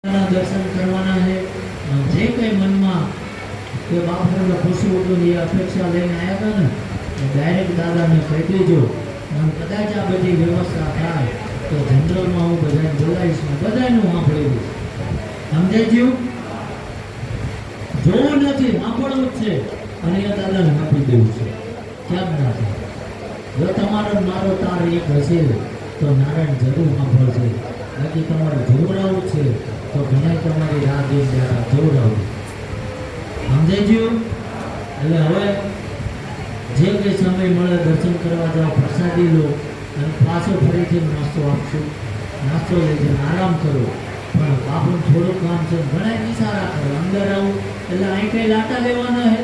દર્શન કરવાના છે જે કઈ મનમાં કે બાપુને ખુશી ઉઠવાની અપેક્ષા લઈને આવ્યા હતા ને ડાયરેક્ટ દાદાને કહી દેજો અને કદાચ આ બધી વ્યવસ્થા થાય તો જનરલમાં હું બધાને બોલાવીશ ને બધાનું સાંભળી દઈશ. સમજાઈ ગયું? જોવું નથી, સાંભળવું જ છે અને એ દાદાને આપી દેવું છે. કેમ ના થાય? જો તમારો મારો તાર એક હશે તો નારાયણ જરૂર સાંભળશે. બાકી તમારે જોવડાવું છે તો ઘણા તમારી રાહ જોઈને જોવડાવું. સમજાઈ ગયું? એટલે હવે જે કંઈ સમય મળે દર્શન કરવા જાઓ, પ્રસાદી લો અને પાછો ફરીથી નાસ્તો આપશું. નાસ્તો લઈ જઈને આરામ કરો. પણ આપણું થોડું કામ છે, ઘણા ઇશારા કરો અંદર આવું એટલે અહીં કઈ લાટા લેવાના હે.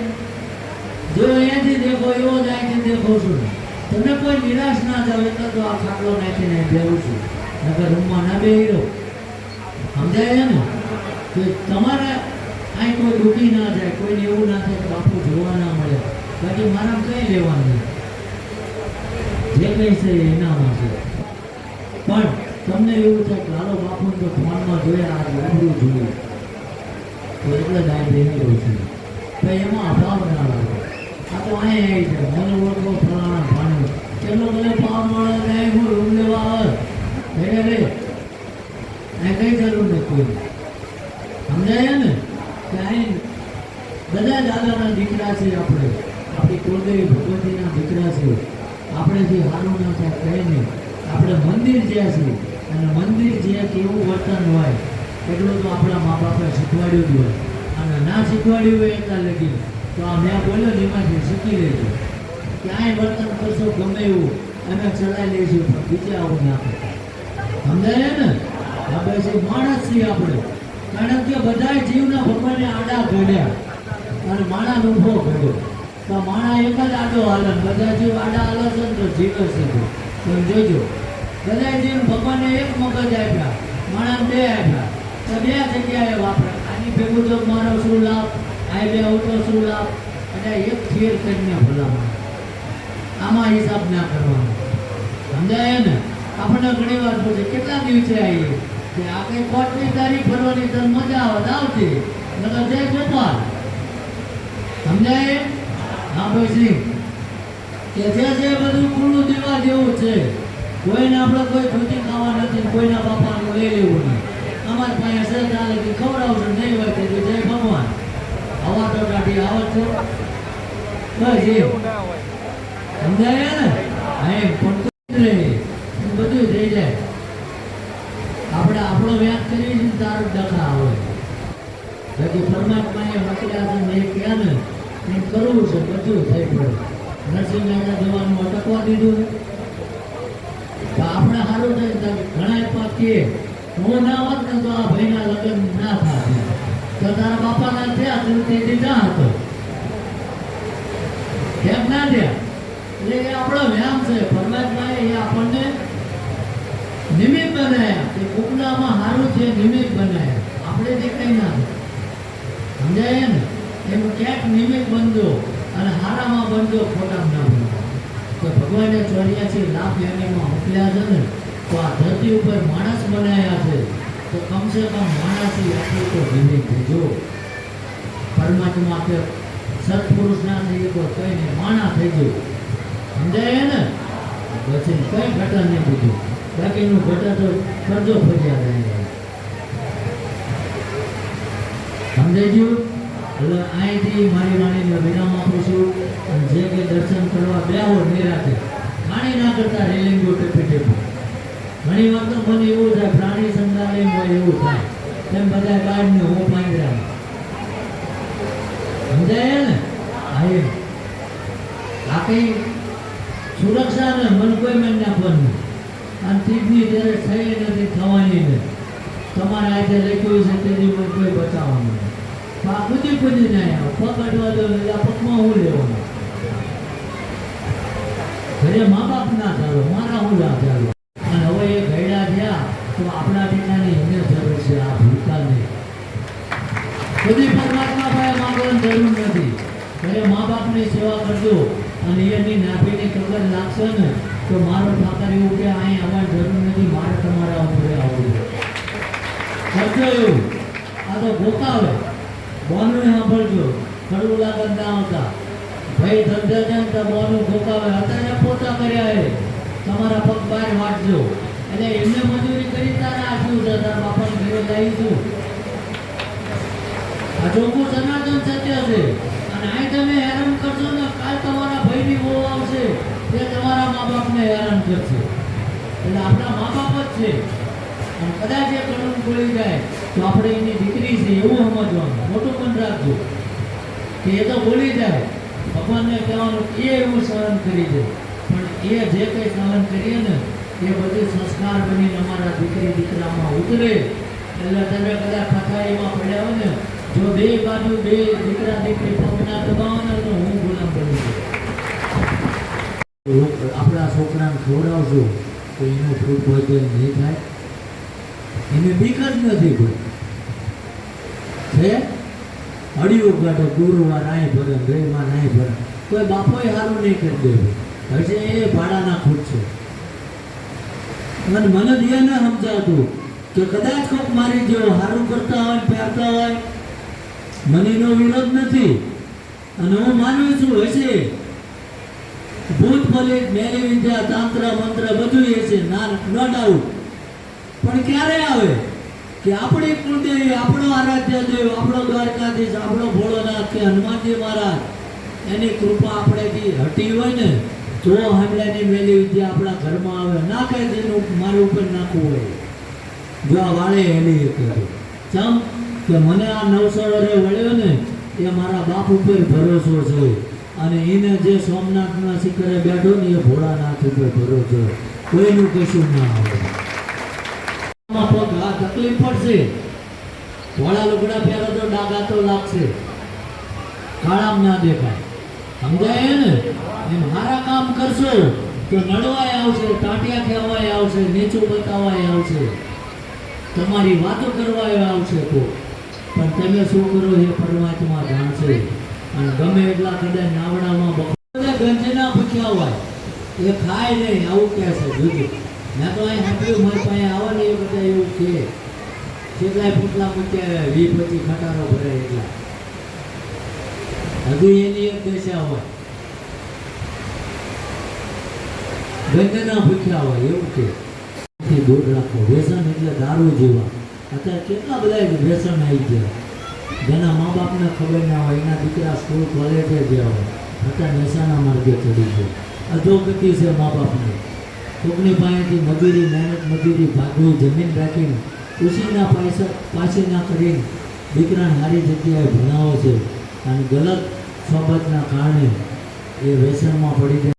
જો અહીંયાથી દેખો એવો જ અહીંથી દેખો છું. તમે કોઈ નિરાશ ના જાવ એટલે તો આ ખાટલો નાખીને બેવું છું, નકર રૂમમાં ના બેહી રહો. સમજાય ને કે તમારે અહીં કોઈ ડૂબી ના જાય, કોઈને એવું ના થાય કે બાપુ જોવા ના મળે. બાકી મારા કઈ લેવાનું જે કઈ છે એનામાં છે. પણ તમને એવું થાય કે હાલો બાપુ તો ફોનમાં જોયા આ જોવું જોઈએ તો એટલે જ આ બેહી રહ્યો છું. ભાઈ એમાં અભાવ ના લાગે. આ તો અહીં આવી જાય મને ઓળખો ફલાણા ભાણું કેટલો બધો પાવ મળે ને હું રૂમ લેવા આવે રે અહીં કઈ જરૂર નથી કોઈ. સમજાય ને કે અહીં બધા દાદાના દીકરા છે, આપણે આપણી કુળદેવી ભગવતીના દીકરા છે. આપણે જે સારું ના થાય કહે નહીં. આપણે મંદિર જ્યાં છે અને મંદિર જ્યાં કેવું વર્તન હોય એટલું તો આપણા મા બાપે શીખવાડ્યું જ હોય. અને ના શીખવાડ્યું હોય એટલા લગી તો આ મેં બોલ્યો ને એમાંથી શીખી લેજો. ક્યાંય વર્તન કરશો ગમે એવું અમે ચલાવી લઈશું પણ બીજે આવું ના કરતા. સમજાય ને? આપણે જે માણસ છીએ આપણે, કારણ કે બધા જીવના ભગવાને આડા ઘડ્યા અને માણસ ઊભો ઘડ્યો. તો માણસ એક જ આડો હાલે, બધા જીવ આડા હાલે છે તો જીવ છે. તમે જોજો બધા જીવ ભગવાને એક મગજ આપ્યા, માણસ બે આપ્યા તો બે જગ્યાએ વાપરે. આની ભેગું તો મારો શું લાભ, આ બે આવતો શું લાભ, અને એક ફેર કરીને ભલામણ આમાં હિસાબ ના કરવાનો. સમજાય ને? આપણને ઘણી વાર પૂછે કેટલા દિવસે આવીએ કે આ કઈ કોર્ટની તારીખ ભરવાની તને મજા આવે આવતી નકર જય ગોપાલ. સમજાય? હા ભાઈ કે જે બધું ખુલ્લું દેવા જેવું છે. કોઈને આપણે કોઈ ધોતી ખાવા નથી, કોઈના બાપાનું લઈ લેવું નહીં. અમારી પાસે છે ચાલે કે ખવડાવશું, નહીં હોય તો જય ભગવાન. આવા તો કાઢી આવત છો બસ એવું. સમજાય ને? હા પણ બધું થઈ જાય. આપણે આપણો વ્યાપ કરીએ છીએ તારું ડખા આવે. બાકી પરમાત્માએ મોકલ્યા છે ને એ ક્યાં ને એમ કરવું છે બધું થઈ પડે. નરસિંહ મહેતા જવાનું અટકવા દીધું તો આપણે સારું થાય. ઘણા પાકીએ હું ના હોત ને તો આ ભાઈના લગ્ન ના થાય. તો તારા બાપાના થયા તું તેથી ના હતો એમ ના થયા. એટલે એ આપણો વ્યાયામ છે. પરમાત્માએ એ આપણને નિમિત્ત બનાવ્યા કે કુકડામાં સારું છે, નિમિત્ત બનાવ્યા. આપણે જે કઈ ના સમજાય ને એમ ક્યાંક નિમિત્ત બનજો અને હારામાં બનજો, ખોટામાં ના બનજો. તો ભગવાને 84 લાખ યોનીમાં મોકલ્યા છે ને તો આ ધરતી ઉપર માણસ બનાવ્યા છે તો કમસે કમ માણસી આટલું તો નિમિત્ત જો. પરમાત્મા કે સત્પુરુષ ના થઈ તો કઈ નહીં, માણા થઈ ગયું. સમજાય ને? પછી કઈ ઘટન નહીં બીજું. બાકીનું ઘટા તો કરજો ફર્યા થાય. સમજાઈ ગયું? એટલે અહીંથી મારી વાણીને વિરામ આપું છું. અને જે કંઈ દર્શન કરવા બેહો નિરાતે પાણી ના કરતા રેલિંગો ટેપી ટેપી. ઘણી વાર તો મને એવું થાય પ્રાણી સંગ્રહાલય હોય એવું થાય તેમ બધા ગાઢને હું પાંદડા. સમજાય ને? હા આ કઈ સુરક્ષા ને મન કોઈ મન નાખવાનું અને તીજની ત્યારે થઈ નથી, થવાની નથી. તમારે આજે લખ્યું છે તેથી મને કોઈ બચાવવાનું આ કુદી કુદી ના આવે પકડવા દો એટલે પગમાં હું લેવાનું. ઘરે મા બાપ ના ચાલો, મારા હું ના ચાલો. અને હવે એ ગયડા થયા તો આપણા પિતાની એમને જરૂર છે, આ ભૂતકાળની. બધી પરમાત્મા પાસે માંગવાની જરૂર નથી. ઘરે મા બાપની સેવા કરજો અને એની નાભીની કદર લાગશે ને તો મારો ઠાકર એવું કે અહીં આવવાની જરૂર નથી, મારે તમારા ઉપર આવવું. કરજો એવું. આ તો ભોકાવે. બોનું સાંભળજો. કડવું લાગત ના આવતા. ભાઈ ધંધે છે ને તો બોનું ભોકાવે. અત્યારે પોતા કર્યા એ. તમારા પગ બહાર વાંચજો. એટલે એમને મજૂરી કરી તારા આપ્યું છે. તારા બાપાને ઘરે લાવીશું. આ ચોખ્ખું સનાતન સત્ય છે. અને અહીં તમે હેરાન કરશો ને કાલ તમારા ભાઈની વહુ આવશે તે તમારા મા બાપને હેરાન કરશે. એટલે આપણા મા બાપ જ છે. અને કદાચ એ કણું બોલી જાય તો આપણે એની દીકરી છે એવું સમજવાનું. મોટું પણ રાખજો કે એ તો બોલી જાય ભગવાનને કહેવાનું એ એવું સહન કરી દે. પણ એ જે કંઈ સહન કરીએ ને એ બધું સંસ્કાર બનીને અમારા દીકરી દીકરામાં ઉતરે. એટલે તમે કદાચ પથારીમાં પડ્યા હોય ને જો બે બાજુ બે દીકરા દીકરી પગના દબાવો ને તો હું ગુલામ બની જાઉં. આપણા છોકરાને ખવડાવશું તો એનું ફૂડ પોઈઝન નહીં થાય. એને બીક જ નથી કોઈ છે. હળિયું કાઢો ગુરુવાર અહીં ભરે ગઈમાં નહીં ભરે કોઈ બાપોય સારું નહીં કરી દેવું. હશે એ ભાડાના ખૂટશે. અને મને એ ના સમજાતું કે કદાચ કોઈક મારી જેવો સારું કરતા હોય પહેરતા હોય મને એનો વિરોધ નથી. અને હું માનું છું હશે ભૂત ફલિત મેલી વિદ્યા તાંત્ર મંત્ર બધું હશે ના નો ડાઉટ. પણ ક્યારે આવે કે આપણી કુળદેવી આપણો આરાધ્ય દેવ આપણો દ્વારકાધીશ આપણો ભોળોનાથ કે હનુમાનજી મહારાજ એની કૃપા આપણેથી હટી હોય ને તો હમણાંની મેલી વિદ્યા આપણા ઘરમાં આવે. ના કહે તેનું મારી ઉપર નાખવું હોય જો આ વાળે હેલી ચમ કે મને આ 900 વર્ષે વળ્યો ને એ મારા બાપ ઉપર ભરોસો છે. અને એને જે સોમનાથના શિખરે બેઠો ને એ ભોળાનાથ ઉપર ભરોસો. કોઈનું કશું ના આવે. પગ આ તકલીફ પડશે. ભોળા લુગડા પહેરો તો ડાઘા તો લાગશે. કાળામ ના દેખાય. સમજાય ને એમ મારા કામ કરશો તો નડવાય આવશે ટાંટિયા કહેવાય આવશે નીચું બતાવાય આવશે તમારી વાતો કરવાય આવશે. તો પણ તમે શું કરો એ પરમાત્મા જાણશે. અને ગમે એટલા કદાચ નાવડામાં બધા ગંજના ભૂખ્યા હોય એ ખાય નહીં આવું કહે છે. જુદું મેં તો અહીં સાંભળ્યું મારી પાસે આવે ને એ બધા એવું છે કેટલાય ફૂટલા મૂક્યા 20-25 ખટારો ભરાય એટલા હજુ એની એક દશા હોય ગંજના ભૂખ્યા હોય એવું છે. દૂર રાખો. વ્યસન એટલે દારૂ જેવા. અત્યારે કેટલા બધા વ્યસન આવી ગયા જેના મા બાપને ખબર ના હોય એના દીકરા સ્કૂલ કોલેજે ગયા હોય અત્યારે નશાના માર્ગે ચડી છે. અધોગતિ છે મા બાપને. કોકની પાસેથી મજૂરી મહેનત મજૂરી ભાગવી જમીન રાખીને ઉછીના પૈસા પાછીના કરીને દીકરાને સારી જગ્યાએ ભણાવે છે. અને ગલત સોબતના કારણે એ વ્યસનમાં પડી જાય.